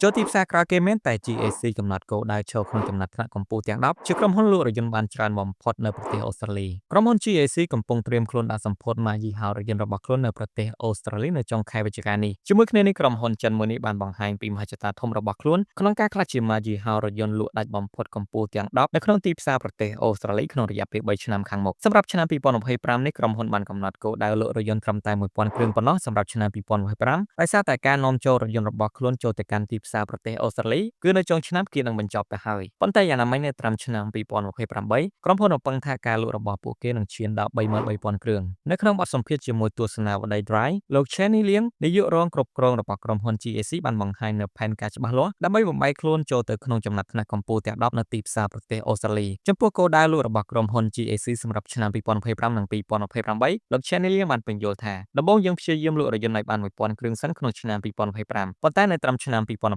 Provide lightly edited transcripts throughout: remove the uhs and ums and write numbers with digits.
ចូលទីផ្សារក្រៅគេមែនតែ GAC កំណត់គោលដៅចូលក្នុងចំណាត់ថ្នាក់កម្ពុជាទាំង10ជាក្រុមហ៊ុនលក់រថយន្តបានច្រើនបំផុតនៅប្រទេសអូស្ត្រាលីក្រុមហ៊ុន GAC កំពុងត្រៀមខ្លួនដាក់សម្ពោធម៉ាកយីហោរថយន្តរបស់ខ្លួននៅប្រទេសអូស្ត្រាលីនៅចុងខែវិច្ឆិកានេះជាមួយគ្នានេះក្រុមហ៊ុនចិនមួយនេះបានបង្ហាញពីមហិច្ឆតាធំរបស់ខ្លួនក្នុងការក្លាយជាម៉ាកយីហោរថយន្តលក់ដាច់បំផុតកម្ពុជាទាំង10នៅក្នុងទីផ្សារប្រទេសអូស្ត្រាលីក្នុងរយៈពេល3ឆ្នាំខាងមុខសម្រាប់ឆ្នាំ2025នេះក្រុមហ៊ុនបានកំណត់គោលដៅលក់រថយន្តត្រឹមតែ1000គ្រឿងប៉ុណ្ណោះសម្រាប់ឆ្នាំ2025ដោយសារតែការនាំចូលរថយន្តរបស់ខ្លួនចូលទៅកាន់ទីផ្សារប្រទេសអូស្ត្រាលីគឺនៅចុងឆ្នាំគឺនឹងបញ្ចប់ទៅហើយប៉ុន្តែយ៉ាងណាមិញនៅត្រឹមឆ្នាំ2028ក្រុមហ៊ុនរំពឹងថាការលក់របស់ពួកគេនឹងឈានដល់33000គ្រឿងនៅក្នុងបទសម្ភាសន៍ជាមួយទស្សនាវដ្តី Drive លោក Chenny Liang នាយករងគ្រប់គ្រងរបស់ក្រុមហ៊ុន GAC បានបង្ហាញនូវផែនការច្បាស់លាស់ដើម្បីបំបែកខ្លួនចូលទៅក្នុងចំណាត់ថ្នាក់កម្ពុជាទាំង10នៅទីផ្សារប្រទេសអូស្ត្រាលីចំពោះគោលដៅលក់របស់ក្រុមហ៊ុន GAC សម្រាប់ឆ្នាំ2025និង2028លោក Chenny Liang បានបញ្យល់ថាដំបូងយើងព្យាយាមលក់រថយន្តឲ្យបាន1000គ្រឿងសិនក្នុងឆ្នាំ2025ប៉ុន្តែនៅត្រឹមឆ្នាំ2028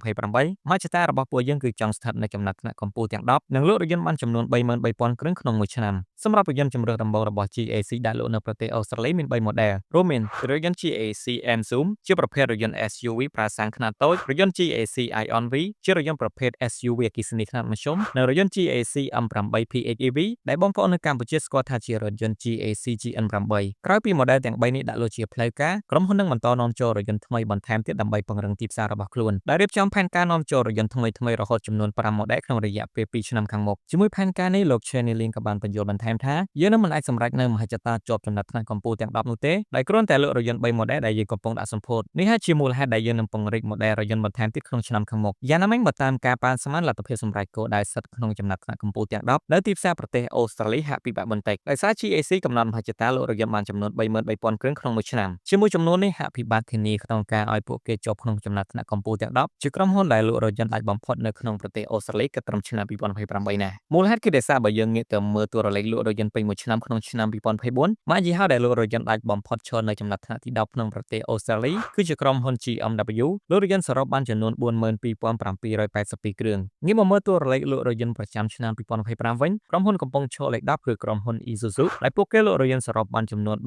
មហិច្ឆតារបស់ពួកយើងគឺចង់ស្ថិតនៅចំណាត់ថ្នាក់កម្ពុជាទាំង10និងលក់រថយន្តបានចំនួន33000គ្រឿងក្នុងមួយឆ្នាំសម្រាប់រថយន្តជម្រើសដំបូងរបស់ GAC ដែលលក់នៅប្រទេសអូស្ត្រាលីមាន3 model រួមមានរថយន្ត GAC M Zoom ជាប្រភេទរថយន្ត SUV ប្រើសាំងខ្នាតតូចរថយន្ត GAC Ion V ជារថយន្តប្រភេទ SUV អគ្គិសនីខ្នាតមធ្យមនិងរថយន្ត GAC M8 PHEV ដែលបងប្អូននៅកម្ពុជាស្គាល់ថាជារថយន្ត GAC GN8 ក្រោយពី model ទាំង3នេះដាក់លុយជាផ្លូវការក្រុមហ៊ុននឹងបន្តនាំចូលរថយន្តថ្មីបន្ថែមទៀតដើម្បីពង្រឹងទីផ្សាររបស់ខ្លួនដែលរៀបចំផែនការនាំចូលរថយន្តថ្មីៗរហូតចំនួន5 model ក្នុងរយៈពេល2ឆ្នាំខាងមុខជាមួយផែនការនេះលោក Chenny Liang ក៏បានបញ្យល់បន្ថែមថាយើងនឹងមិនអាចសម្រេចនៅមហិច្ឆតាជាប់ចំណាត់ថ្នាក់កម្ពុជាទាំង10នោះទេដោយគ្រាន់តែលក់រថយន្ត3 model ដែលយើងកំពុងដាក់សម្ពោធនេះហើយជាមូលហេតុដែលយើងនឹងពង្រីក model រថយន្តបន្ថែមទៀតក្នុងឆ្នាំខាងមុខយ៉ាងណាមិញបើតាមការប៉ាន់ស្មានលទ្ធភាពសម្រេចគោលដៅសិតក្នុងចំណាត់ថ្នាក់កម្ពុជាទាំង10នៅទីផ្សារប្រទេសអូស្ត្រាលីហាក់ពិបាកបន្តិចដោយសារ GAC កំណត់មហិច្ឆតាលក់រថយន្តបានចំនួន33000គ្រឿងក្នុងមួយឆ្នាំជាមួយចំនួននេះហាក់ពិបាកធានាក្នុងការឲ្យពួកគេជាប់ក្នុងចំណាត់ថ្នាក់កម្ពុជាទាំង10ជាក្រុមហ៊ុនដែលលក់រថយន្តដាច់បំផុតនៅក្នុងប្រទេសអូស្ត្រាលីគិតត្រឹមឆ្នាំ2028ណាមូលហេតុគឺដោយសារបើយើងងាកទៅមើលតួលេខលក់រថយន្តពេញមួយឆ្នាំក្នុងឆ្នាំ2024ម៉ាកយីហោដែលលក់រថយន្តដាច់បំផុតឈរនៅចំណាត់ថ្នាក់ទី10ក្នុងប្រទេសអូស្ត្រាលីគឺជាក្រុមហ៊ុន GMW លក់រថយន្តសរុបបានចំនួន42782គ្រឿងងាកមកមើលតួលេខលក់រថយន្តប្រចាំឆ្នាំ2025វិញក្រុមហ៊ុនកំពុងឈរលេខ10គឺក្រុមហ៊ុន Isuzu ដែលពួកគេលក់រថយន្តសរុបបានចំនួន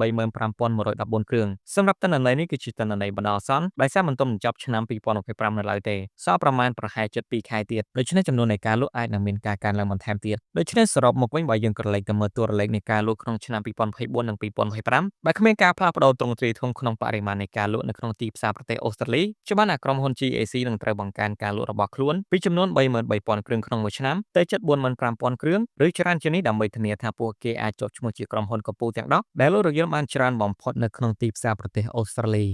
35114គ្រឿងសម្រាប់ទិន្នន័យនេះគឺជាទិន្នន័យបណ្ដោះអាសន្នដោយសារមិនទាន់បញ្ចប់ឆ្នាំ2025នៅឡើយទេសល់ប្រហែលជិត2ខែទៀតដូច្នេះចំនួននៃការលក់អាចនឹងមានការកើនឡើងបន្ថែមទៀតដូច្នេះសរុបមកវិញបើយើងក្រឡេកទៅមើលតួលេខនៃការលក់ក្នុងឆ្នាំ2024និង2025បើគ្មានការផ្លាស់ប្ដូរទ្រង់ទ្រាយធំក្នុងបរិមាណនៃការលក់នៅក្នុងទីផ្សារប្រទេសអូស្ត្រាលីច្បាស់ណាស់ក្រុមហ៊ុន GAC នឹងត្រូវបង្កើនការលក់របស់ខ្លួនពីចំនួន33000គ្រឿងក្នុងមួយឆ្នាំទៅជិត45000គ្រឿងឬច្រើនជាងនេះដើម្បីធានាថាពួកគេអាចជាប់ឈ្មោះជាក្រុមហ៊ុនកំពូលទាំង10ដែលលក់រថយន្តបានច្រើនបំផុតនៅក្នុងទីផ្សារប្រទេសអូស្ត្រាលី